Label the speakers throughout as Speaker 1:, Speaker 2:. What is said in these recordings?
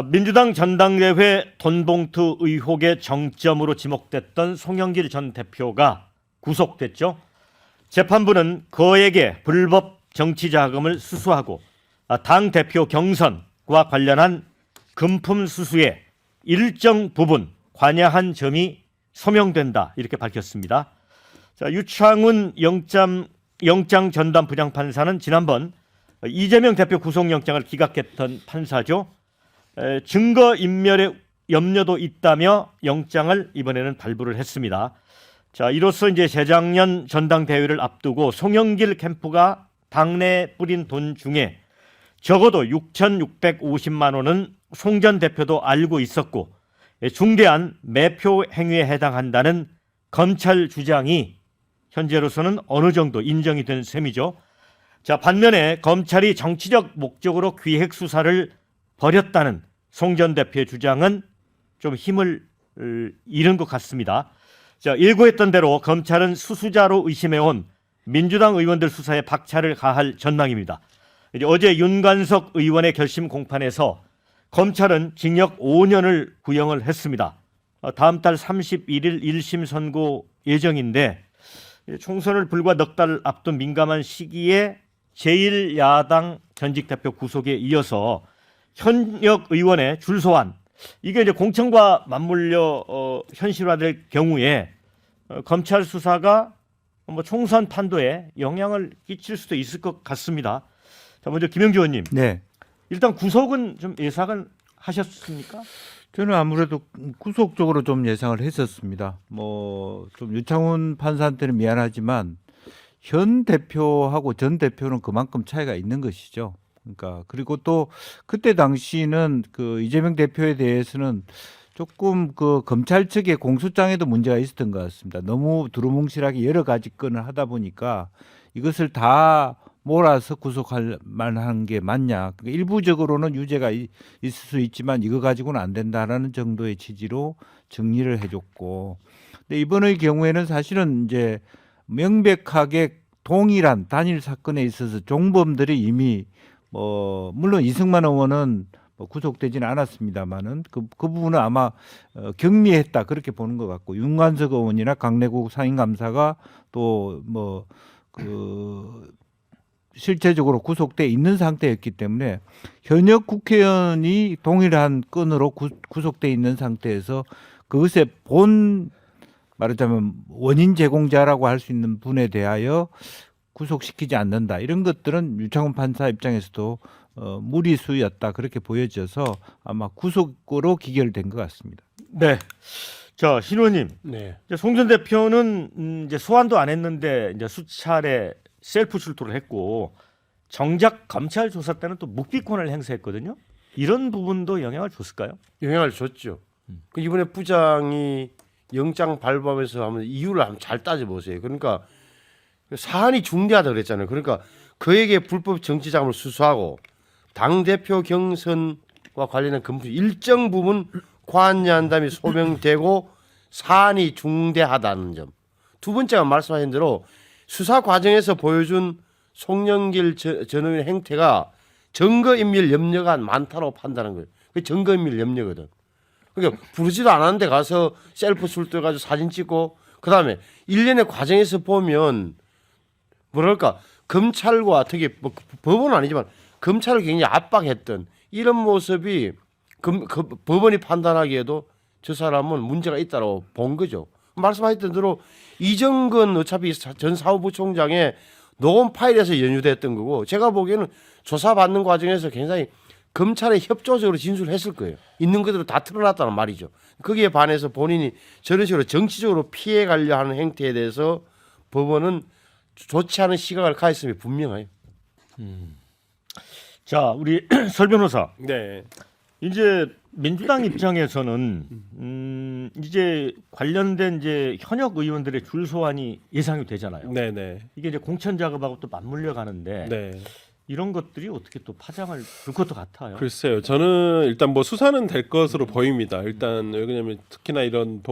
Speaker 1: 민주당 전당대회 돈봉투 의혹의 정점으로 지목됐던 송영길 전 대표가 구속됐죠. 재판부는 그에게 불법 정치 자금을 수수하고 당 대표 경선과 관련한 금품 수수에 일정 부분 관여한 점이 소명된다 이렇게 밝혔습니다. 자, 유창훈 영장 전담 부장판사는 지난번 이재명 대표 구속영장을 기각했던 판사죠. 증거 인멸의 염려도 있다며 영장을 이번에는 발부를 했습니다. 자, 이로써 이제 재작년 전당대회를 앞두고 송영길 캠프가 당내에 뿌린 돈 중에 적어도 6,650만 원은 송 전 대표도 알고 있었고 중대한 매표 행위에 해당한다는 검찰 주장이 현재로서는 어느 정도 인정이 된 셈이죠. 자, 반면에 검찰이 정치적 목적으로 기획 수사를 벌였다는 송 전 대표의 주장은 좀 힘을 잃은 것 같습니다. 자, 일고했던 대로 검찰은 수수자로 의심해온 민주당 의원들 수사에 박차를 가할 전망입니다. 이제 어제 윤관석 의원의 결심 공판에서 검찰은 징역 5년을 구형을 했습니다. 다음 달 31일 1심 선고 예정인데 총선을 불과 넉 달 앞둔 민감한 시기에 제1야당 전직 대표 구속에 이어서 현역 의원의 줄소환, 이게 이제 공천과 맞물려 현실화될 경우에 검찰 수사가 뭐 총선 판도에 영향을 끼칠 수도 있을 것 같습니다. 자, 먼저 김영주 의원님.
Speaker 2: 네.
Speaker 1: 일단 구속은 좀 예상은 하셨습니까?
Speaker 2: 저는 아무래도 구속적으로 좀 예상을 했었습니다. 뭐 좀 유창훈 판사한테는 미안하지만 현 대표하고 전 대표는 그만큼 차이가 있는 것이죠. 그러니까 그리고 또 그때 당시는 그 이재명 대표에 대해서는 조금 그 검찰 측의 공소장에도 문제가 있었던 것 같습니다. 너무 두루뭉실하게 여러 가지 건을 하다 보니까 이것을 다 몰아서 구속할 만한 게 맞냐. 그러니까 일부적으로는 유죄가 있을 수 있지만 이거 가지고는 안 된다라는 정도의 취지로 정리를 해줬고, 근데 이번의 경우에는 사실은 이제 명백하게 동일한 단일 사건에 있어서 종범들이 이미 물론 이승만 의원은 구속되지는 않았습니다만은 그 부분은 아마 경미했다 그렇게 보는 것 같고, 윤관석 의원이나 강내국 상임감사가 또 실제적으로 구속돼 있는 상태였기 때문에 현역 국회의원이 동일한 건으로 구속돼 있는 상태에서 그것의 말하자면 원인 제공자라고 할 수 있는 분에 대하여 구속시키지 않는다. 이런 것들은 유창훈 판사 입장에서도 무리수였다 그렇게 보여져서 아마 구속으로 기결된 것 같습니다.
Speaker 1: 네. 자, 신 의원님.
Speaker 3: 네.
Speaker 1: 송 전 대표는 이제 소환도 안 했는데 이제 수차례 셀프 출두를 했고 정작 검찰 조사 때는 또 묵비권을 행사했거든요. 이런 부분도 영향을 줬을까요?
Speaker 3: 영향을 줬죠. 그 이번에 부장이 영장 발부하면서 한번 이유를 한번 잘 따져보세요. 그러니까 사안이 중대하다 그랬잖아요. 그러니까 그에게 불법 정치 자금을 수수하고 당 대표 경선과 관련된 금품 일정 부분 관여한 다음에 소명되고 사안이 중대하다는 점. 두 번째가 말씀하신 대로 수사 과정에서 보여준 송영길 전 의원의 행태가 증거인멸 염려가 많다고 판단한 거예요. 그 증거인멸 염려거든. 그러니까 부르지도 않았는데 가서 셀프 출두해가지고 사진 찍고, 그 다음에 일련의 과정에서 보면 뭐랄까 검찰과 특히 법원은 아니지만 검찰을 굉장히 압박했던 이런 모습이 법원이 판단하기에도 저 사람은 문제가 있다고 본 거죠. 말씀하셨던 대로 이정근 어차피 전 사무부총장의 녹음 파일에서 연유됐던 거고, 제가 보기에는 조사받는 과정에서 굉장히 검찰에 협조적으로 진술했을 거예요. 있는 그대로 다 틀어놨다는 말이죠. 거기에 반해서 본인이 저런 식으로 정치적으로 피해가려 하는 행태에 대해서 법원은 좋지 않은 시각을 가했음이 분명해요.
Speaker 1: 자, 우리 설 변호사.
Speaker 3: 네.
Speaker 1: 이제 민주당 입장에서는 이제 관련된 이제 현역 의원들의 줄 소환이 예상이 되잖아요.
Speaker 3: 네네.
Speaker 1: 이게 이제 공천 작업하고 또 맞물려 가는데
Speaker 3: 네.
Speaker 1: 이런 것들이 어떻게 또 파장을 불 것도 같아요.
Speaker 4: 글쎄요. 저는 일단 뭐 수사는 될 것으로 보입니다. 일단 왜냐하면 특히나 이런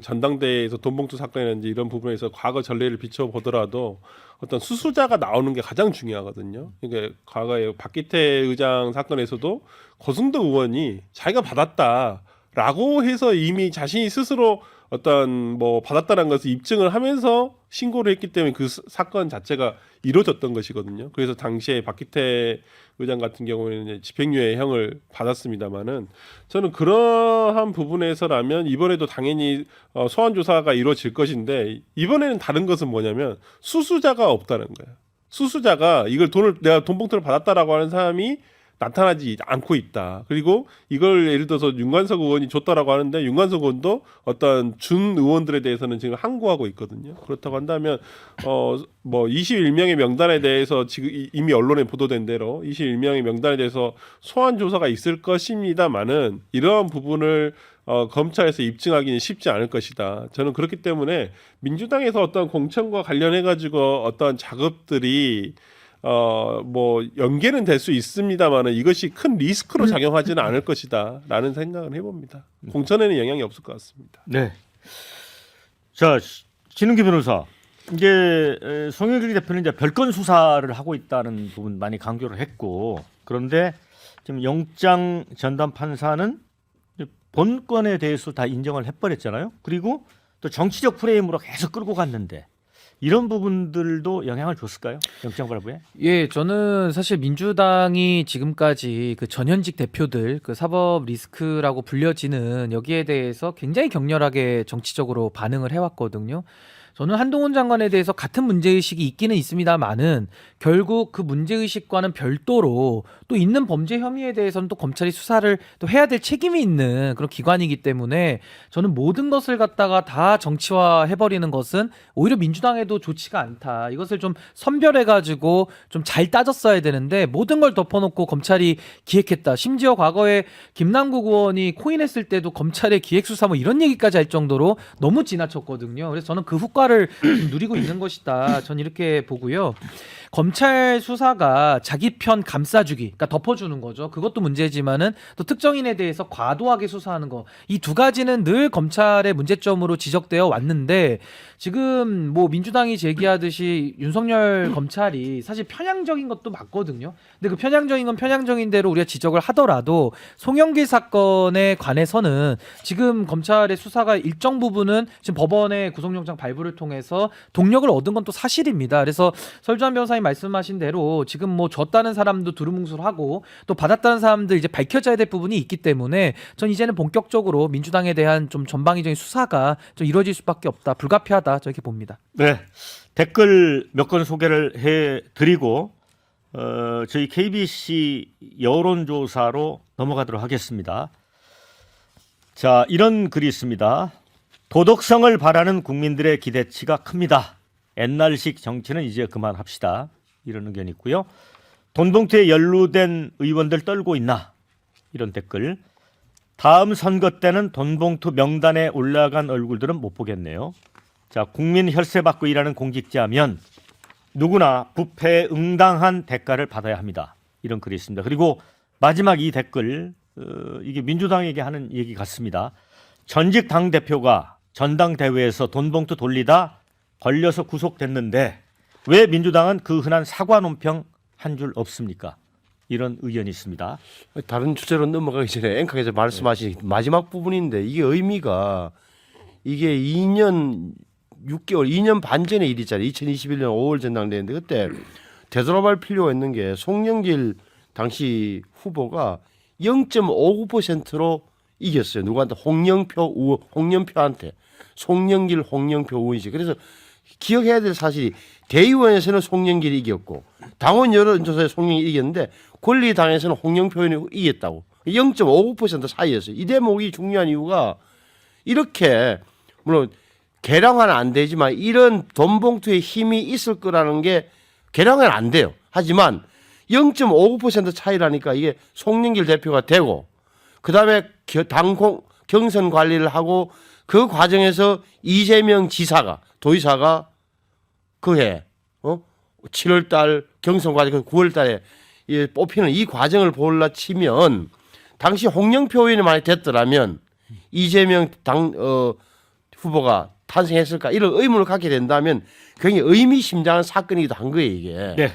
Speaker 4: 전당대회에서 돈봉투 사건이라든지 이런 부분에서 과거 전례를 비춰보더라도 어떤 수수자가 나오는 게 가장 중요하거든요. 그러니까 과거에 박기태 의장 사건에서도 고승덕 의원이 자기가 받았다라고 해서 이미 자신이 스스로 어떤 뭐 받았다는 것을 입증을 하면서 신고를 했기 때문에 그 사건 자체가 이루어졌던 것이거든요. 그래서 당시에 박기태 의장 같은 경우에는 이제 집행유예 형을 받았습니다만은 저는 그러한 부분에서라면 이번에도 당연히 소환 조사가 이루어질 것인데 이번에는 다른 것은 뭐냐면 수수자가 없다는 거예요. 수수자가 이걸 내가 돈 봉투를 받았다라고 하는 사람이 나타나지 않고 있다. 그리고 이걸 예를 들어서 윤관석 의원이 줬다라고 하는데 윤관석 의원도 어떤 준 의원들에 대해서는 지금 항고하고 있거든요. 그렇다고 한다면 뭐 21명의 명단에 대해서 지금 이미 언론에 보도된 대로 21명의 명단에 대해서 소환 조사가 있을 것입니다만은 이러한 부분을 검찰에서 입증하기는 쉽지 않을 것이다. 저는 그렇기 때문에 민주당에서 어떤 공천과 관련해 가지고 어떤 작업들이 뭐 연계는 될 수 있습니다만은 이것이 큰 리스크로 작용하지는 않을 것이다라는 생각을 해봅니다. 공천에는 영향이 없을 것 같습니다.
Speaker 1: 네. 자, 신은기 변호사. 이제 송영길 대표는 이제 별건 수사를 하고 있다는 부분 많이 강조를 했고, 그런데 지금 영장 전담 판사는 본건에 대해서 다 인정을 해버렸잖아요. 그리고 또 정치적 프레임으로 계속 끌고 갔는데 이런 부분들도 영향을 줬을까요? 영장 발부에?
Speaker 5: 예, 저는 사실 민주당이 지금까지 그 전현직 대표들 그 사법 리스크라고 불려지는 여기에 대해서 굉장히 격렬하게 정치적으로 반응을 해왔거든요. 저는 한동훈 장관에 대해서 같은 문제의식이 있기는 있습니다만은 결국 그 문제의식과는 별도로 또 있는 범죄 혐의에 대해서는 또 검찰이 수사를 또 해야 될 책임이 있는 그런 기관이기 때문에 저는 모든 것을 갖다가 다 정치화해버리는 것은 오히려 민주당에도 좋지가 않다. 이것을 좀 선별해가지고 좀 잘 따졌어야 되는데 모든 걸 덮어놓고 검찰이 기획했다. 심지어 과거에 김남국 의원이 코인했을 때도 검찰의 기획수사 뭐 이런 얘기까지 할 정도로 너무 지나쳤거든요. 그래서 저는 그 후과를 좀 누리고 있는 것이다. 전 이렇게 보고요. 검찰 수사가 자기 편 감싸주기, 그러니까 덮어주는 거죠. 그것도 문제지만은 또 특정인에 대해서 과도하게 수사하는 거, 이 두 가지는 늘 검찰의 문제점으로 지적되어 왔는데 지금 뭐 민주당이 제기하듯이 윤석열 검찰이 사실 편향적인 것도 맞거든요. 근데 그 편향적인 건 편향적인 대로 우리가 지적을 하더라도 송영길 사건에 관해서는 지금 검찰의 수사가 일정 부분은 지금 법원의 구속영장 발부를 통해서 동력을 얻은 건 또 사실입니다. 그래서 설주한 변호사님 말씀하신 대로 지금 뭐 줬다는 사람도 두루뭉술하고 또 받았다는 사람들 이제 밝혀져야 될 부분이 있기 때문에 전 이제는 본격적으로 민주당에 대한 좀 전방위적인 수사가 좀 이루어질 수밖에 없다. 불가피하다. 저렇게 봅니다.
Speaker 1: 네. 댓글 몇 건 소개를 해드리고 저희 KBC 여론조사로 넘어가도록 하겠습니다. 자, 이런 글이 있습니다. 도덕성을 바라는 국민들의 기대치가 큽니다. 옛날식 정치는 이제 그만합시다. 이런 의견이 있고요. 돈봉투에 연루된 의원들 떨고 있나? 이런 댓글. 다음 선거 때는 돈봉투 명단에 올라간 얼굴들은 못 보겠네요. 자, 국민 혈세 받고 일하는 공직자면 누구나 부패에 응당한 대가를 받아야 합니다. 이런 글이 있습니다. 그리고 마지막 이 댓글, 이게 민주당에게 하는 얘기 같습니다. 전직 당대표가 전당대회에서 돈봉투 돌리다 걸려서 구속됐는데 왜 민주당은 그 흔한 사과 논평 한 줄 없습니까? 이런 의견이 있습니다.
Speaker 3: 다른 주제로 넘어가기 전에 앵커께서 말씀하신 마지막 부분인데 이게 의미가 이게 2년 6개월, 2년 반 전의 일이잖아요. 2021년 5월 전당대회인데 그때 되돌아볼 필요가 있는 게 송영길 당시 후보가 0.59%로 이겼어요. 누구한테? 홍영표한테. 홍영표 의원이지. 그래서 기억해야 될 사실이 대의원에서는 송영길이 이겼고 당원 여론조사에 송영길이 이겼는데 권리당에서는 홍영표 의원이 이겼다고. 0.59% 사이였어요. 이 대목이 중요한 이유가 이렇게 물론 개량은 안 되지만 이런 돈봉투에 힘이 있을 거라는 게 개량은 안 돼요. 하지만 0.59% 차이라니까 이게 송영길 대표가 되고 그다음에 경선 관리를 하고 그 과정에서 이재명 지사가 도의사가 그해 7월달 경선 과정, 9월달에 뽑히는 이 과정을 볼라 치면 당시 홍영표 의원이 만약 됐더라면 이재명 후보가 탄생했을까 이런 의문을 갖게 된다면 굉장히 의미심장한 사건이기도 한 거예요 이게.
Speaker 1: 네.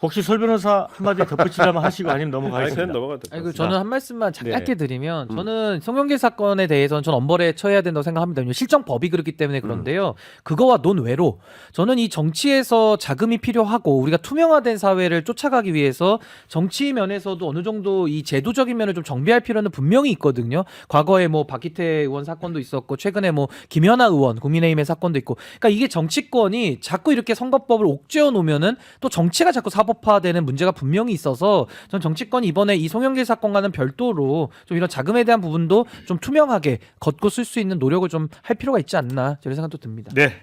Speaker 1: 혹시 설 변호사 한마디 덧붙이자면 하시고 아니면
Speaker 4: 아니, 그냥
Speaker 1: 넘어가겠습니다.
Speaker 4: 넘어가도
Speaker 5: 아니,
Speaker 4: 될것
Speaker 5: 저는 한 말씀만 짧게
Speaker 1: 네.
Speaker 5: 드리면 저는 송영길 사건에 대해서는 전 엄벌에 처해야 된다고 생각합니다. 왜냐하면 실정법이 그렇기 때문에 그런데요. 그거와 논외로 저는 이 정치에서 자금이 필요하고 우리가 투명화된 사회를 쫓아가기 위해서 정치 면에서도 어느 정도 이 제도적인 면을 좀 정비할 필요는 분명히 있거든요. 과거에 뭐 박기태 의원 사건도 있었고 최근에 뭐 김연아 의원 국민의힘의 사건도 있고, 그러니까 이게 정치권이 자꾸 이렇게 선거법을 옥죄어 놓으면은 또 정치가 자꾸 사법화되는 문제가 분명히 있어서 전 정치권이 이번에 이 송영길 사건과는 별도로 좀 이런 자금에 대한 부분도 좀 투명하게 걷고 쓸 수 있는 노력을 좀 할 필요가 있지 않나, 저런 생각도 듭니다.
Speaker 1: 네.